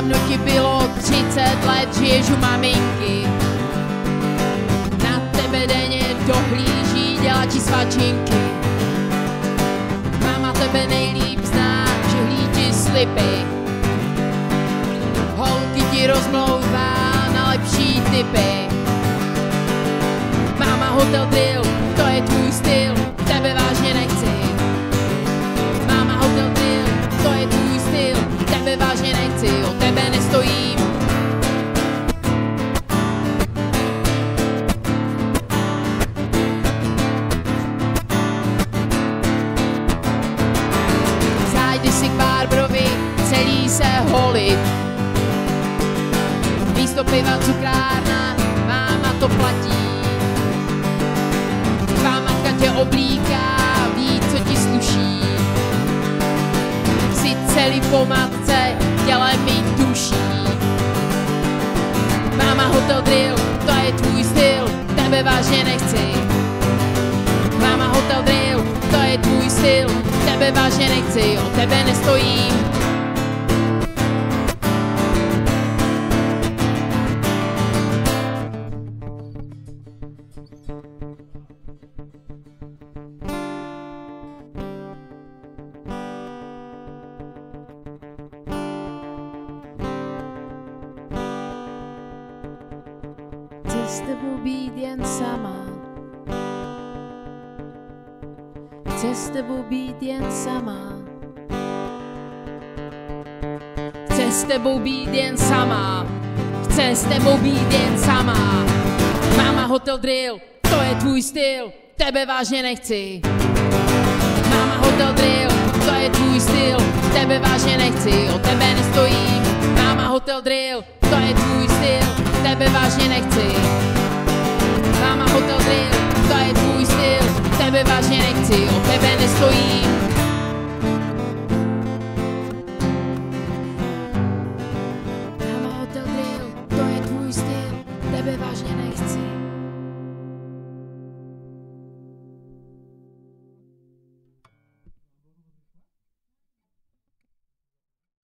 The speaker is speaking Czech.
Dávno ti bylo 30 let, žiješ u maminky. Na tebe denně dohlíží, dělá ti svačinky. Máma tebe nejlíp zná, že hlídí slipy. Holky ti rozmlouvá na lepší typy. Máma Hotel Drill, to je tvůj styl, tebe vážně nechci. Máma Hotel Drill, to je tvůj styl, tebe vážně nechci, o tebe nestojím. Zajdi si k Barbrovi, celý se holit. Místo piva cukrárna, máma to platí. Tvá matka tě oblíká, ví, co ti sluší. Jsi celý po matce, tělem mít duší. Máma Hotel Drill, to je tvůj styl, tebe vážně nechci. Máma Hotel Drill, to je tvůj styl, tebe vážně nechci, o tebe nestojím. Chci s tebou být jen sama. Chci s tebou být jen sama. Chci s tebou být jen sama. Chci s tebou být jen sama. Máma Hotel Drill, to je tvůj styl, tebe vážně nechci. Máma Hotel Drill, to je tvůj styl, tebe vážně nechci, o tebe nestojím. Máma Hotel Drill, to je tvůj styl, tebe vážně nechci. Máma Hotel Drill, to je tvůj styl, tebe vážně nechci, o tebe nestojím. Máma Hotel Drill, to je tvůj styl, tebe vážně nechci.